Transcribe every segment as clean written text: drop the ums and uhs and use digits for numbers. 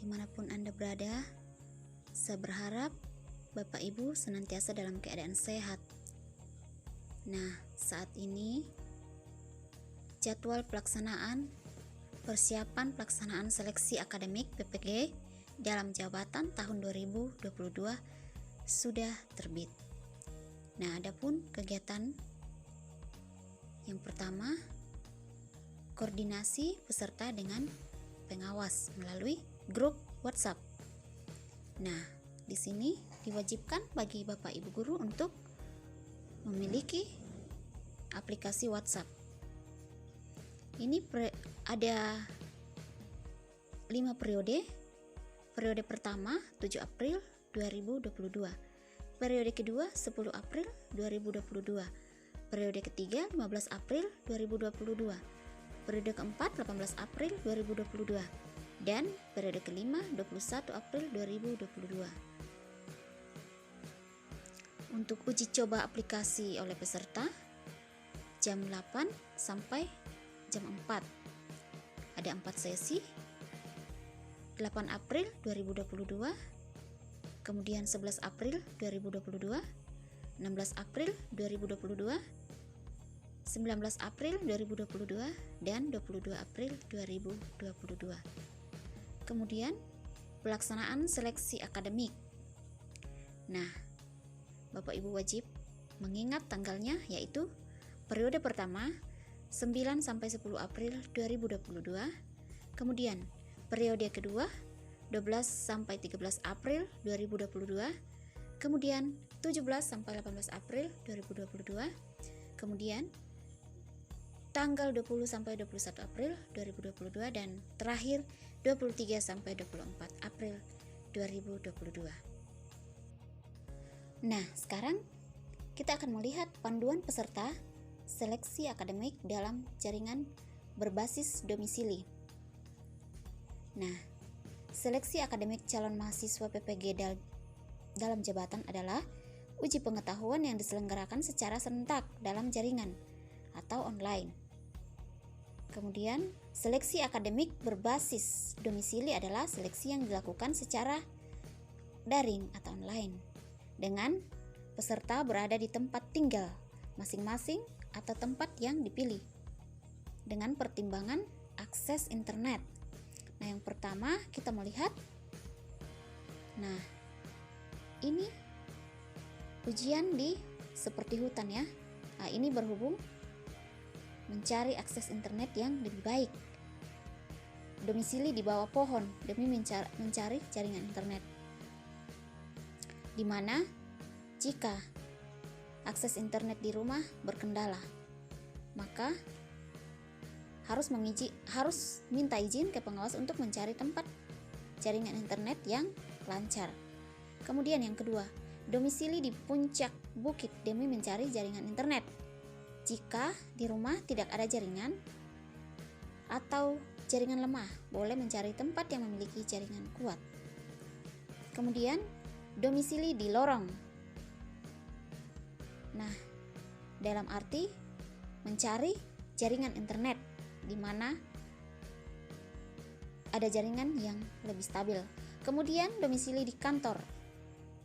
dimanapun Anda berada. Saya berharap Bapak Ibu senantiasa dalam keadaan sehat. Nah, saat ini jadwal persiapan pelaksanaan seleksi akademik PPG dalam jabatan tahun 2022 sudah terbit. Nah, adapun kegiatan yang pertama, koordinasi peserta dengan pengawas melalui grup WhatsApp. Nah, di sini diwajibkan bagi Bapak Ibu guru untuk memiliki aplikasi WhatsApp. Ini ada 5 periode. Periode pertama 7 April 2022. Periode kedua 10 April 2022. Periode ketiga 15 April 2022. Periode keempat 18 April 2022. Dan periode kelima 21 April 2022. Untuk uji coba aplikasi oleh peserta jam 8 sampai jam 4. Ada 4 sesi. 8 April 2022, kemudian 11 April 2022, 16 April 2022, 19 April 2022, dan 22 April 2022. Kemudian pelaksanaan seleksi akademik. Nah, Bapak Ibu wajib mengingat tanggalnya, yaitu periode pertama 9 sampai 10 April 2022, kemudian periode kedua 12 sampai 13 April 2022, kemudian 17 sampai 18 April 2022, kemudian tanggal 20 sampai 21 April 2022, dan terakhir 23 sampai 24 April 2022. Nah, sekarang kita akan melihat panduan peserta seleksi akademik dalam jaringan berbasis domisili. Nah, seleksi akademik calon mahasiswa PPG dalam jabatan adalah uji pengetahuan yang diselenggarakan secara serentak dalam jaringan atau online. Kemudian, seleksi akademik berbasis domisili adalah seleksi yang dilakukan secara daring atau online dengan peserta berada di tempat tinggal masing-masing atau tempat yang dipilih dengan pertimbangan akses internet. Nah, yang pertama kita melihat, nah ini ujian di seperti hutan ya. Nah, ini berhubung mencari akses internet yang lebih baik. Domisili di bawah pohon demi mencari jaringan internet. Di mana jika akses internet di rumah berkendala, maka harus minta izin ke pengawas untuk mencari tempat jaringan internet yang lancar. Kemudian yang kedua, domisili di puncak bukit demi mencari jaringan internet. Jika di rumah tidak ada jaringan atau jaringan lemah, boleh mencari tempat yang memiliki jaringan kuat. Kemudian, domisili di lorong. Nah, dalam arti mencari jaringan internet di mana ada jaringan yang lebih stabil. Kemudian domisili di kantor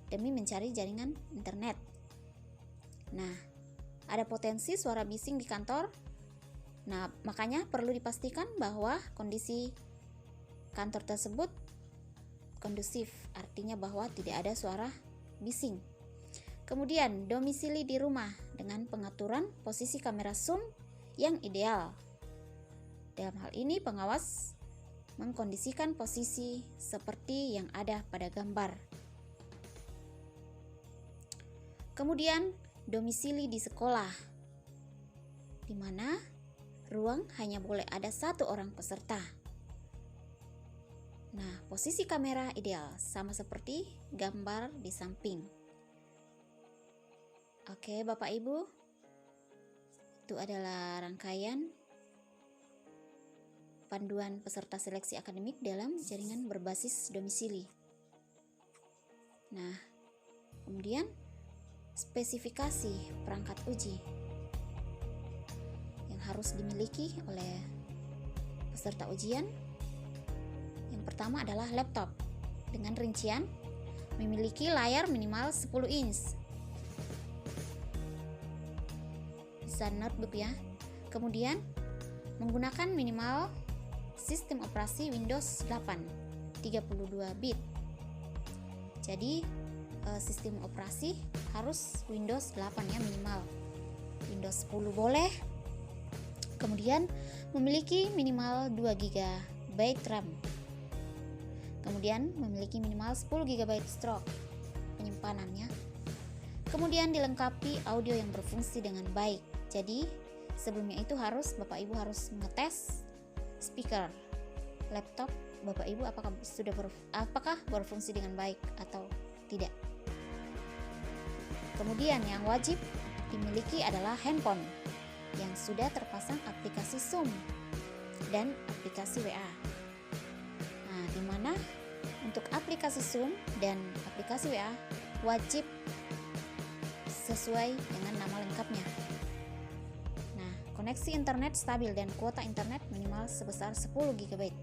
demi mencari jaringan internet. Nah, ada potensi suara bising di kantor. Nah, makanya perlu dipastikan bahwa kondisi kantor tersebut kondusif, artinya bahwa tidak ada suara bising. Kemudian domisili di rumah dengan pengaturan posisi kamera zoom yang ideal. Dalam hal ini pengawas mengkondisikan posisi seperti yang ada pada gambar. Kemudian domisili di sekolah, di mana ruang hanya boleh ada 1 orang peserta. Nah, posisi kamera ideal sama seperti gambar di samping. Oke, Bapak Ibu, itu adalah rangkaian panduan peserta seleksi akademik dalam jaringan berbasis domisili. Nah, kemudian spesifikasi perangkat uji yang harus dimiliki oleh peserta ujian. Yang Yang pertama adalah laptop dengan rincian memiliki layar minimal 10 inch. Bisa notebook ya. Kemudian menggunakan minimal sistem operasi Windows 8 32 bit. Jadi sistem operasi harus Windows 8 ya minimal. Windows 10 boleh. Kemudian memiliki minimal 2 GB RAM. Kemudian memiliki minimal 10 GB stroke penyimpanannya. Kemudian dilengkapi audio yang berfungsi dengan baik. Jadi sebelumnya itu Bapak Ibu harus mengetes speaker laptop Bapak Ibu apakah berfungsi dengan baik atau tidak. Kemudian yang wajib dimiliki adalah handphone yang sudah terpasang aplikasi Zoom dan aplikasi WA. Nah, di mana untuk aplikasi Zoom dan aplikasi WA wajib sesuai dengan nama lengkapnya. Nah, koneksi internet stabil dan kuota internet minimal sebesar 10 GB.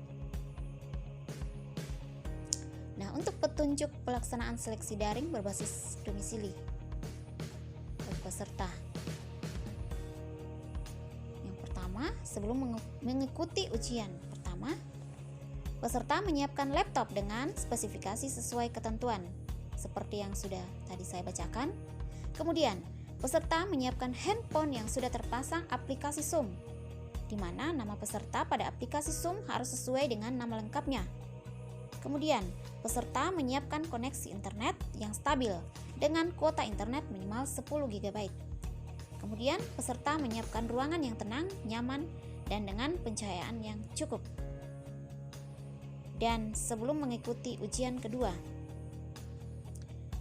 Nah, untuk petunjuk pelaksanaan seleksi daring berbasis domisili bagi peserta. Sebelum mengikuti ujian pertama, peserta menyiapkan laptop dengan spesifikasi sesuai ketentuan seperti yang sudah tadi saya bacakan. Kemudian, peserta menyiapkan handphone yang sudah terpasang aplikasi Zoom, di mana nama peserta pada aplikasi Zoom harus sesuai dengan nama lengkapnya. Kemudian, peserta menyiapkan koneksi internet yang stabil dengan kuota internet minimal 10 GB. Kemudian, peserta menyiapkan ruangan yang tenang, nyaman, dan dengan pencahayaan yang cukup. Dan sebelum mengikuti ujian kedua,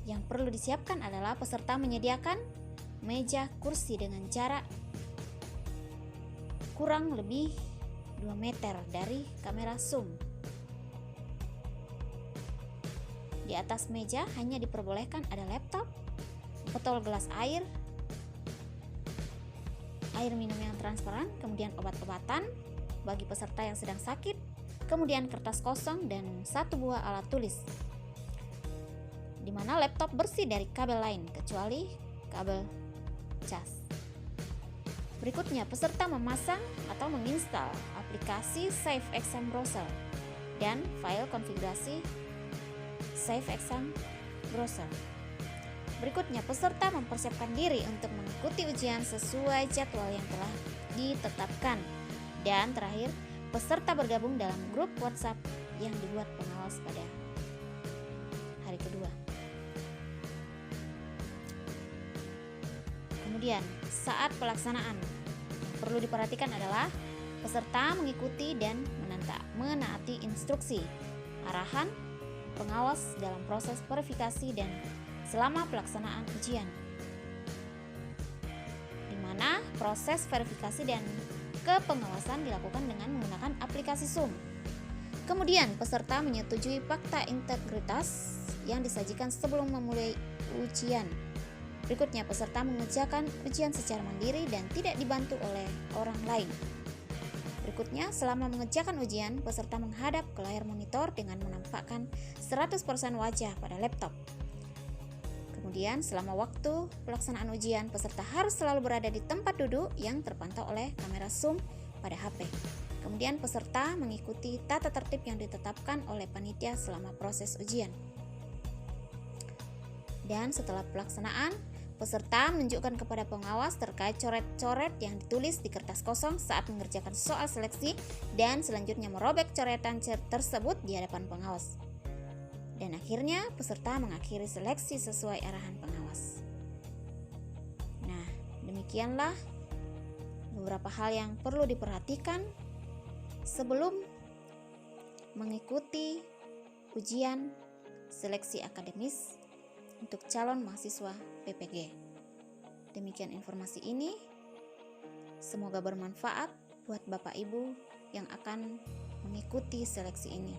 yang perlu disiapkan adalah peserta menyediakan meja kursi dengan jarak kurang lebih 2 meter dari kamera Zoom. Di atas meja hanya diperbolehkan ada laptop, botol gelas air minum yang transparan, kemudian obat-obatan bagi peserta yang sedang sakit, kemudian kertas kosong dan 1 buah alat tulis, di mana laptop bersih dari kabel lain kecuali kabel cas. Berikutnya, peserta memasang atau menginstal aplikasi SafeExam Browser dan file konfigurasi SafeExam Browser. Berikutnya, peserta mempersiapkan diri untuk mengikuti ujian sesuai jadwal yang telah ditetapkan. Dan terakhir, peserta bergabung dalam grup WhatsApp yang dibuat pengawas pada hari kedua. Kemudian, saat pelaksanaan, yang perlu diperhatikan adalah peserta mengikuti dan menaati instruksi, arahan pengawas dalam proses verifikasi dan selama pelaksanaan ujian, di mana proses verifikasi dan kepengawasan dilakukan dengan menggunakan aplikasi Zoom. Kemudian, peserta menyetujui fakta integritas yang disajikan sebelum memulai ujian. Berikutnya, peserta mengerjakan ujian secara mandiri dan tidak dibantu oleh orang lain. Berikutnya, selama mengerjakan ujian, peserta menghadap ke layar monitor dengan menampakkan 100% wajah pada laptop. Kemudian, selama waktu pelaksanaan ujian, peserta harus selalu berada di tempat duduk yang terpantau oleh kamera Zoom pada HP. Kemudian, peserta mengikuti tata tertib yang ditetapkan oleh panitia selama proses ujian. Dan setelah pelaksanaan, peserta menunjukkan kepada pengawas terkait coret-coret yang ditulis di kertas kosong saat mengerjakan soal seleksi dan selanjutnya merobek coretan tersebut di hadapan pengawas. Dan akhirnya peserta mengakhiri seleksi sesuai arahan pengawas. Nah, demikianlah beberapa hal yang perlu diperhatikan sebelum mengikuti ujian seleksi akademis untuk calon mahasiswa PPG. Demikian informasi ini. Semoga bermanfaat buat Bapak Ibu yang akan mengikuti seleksi ini.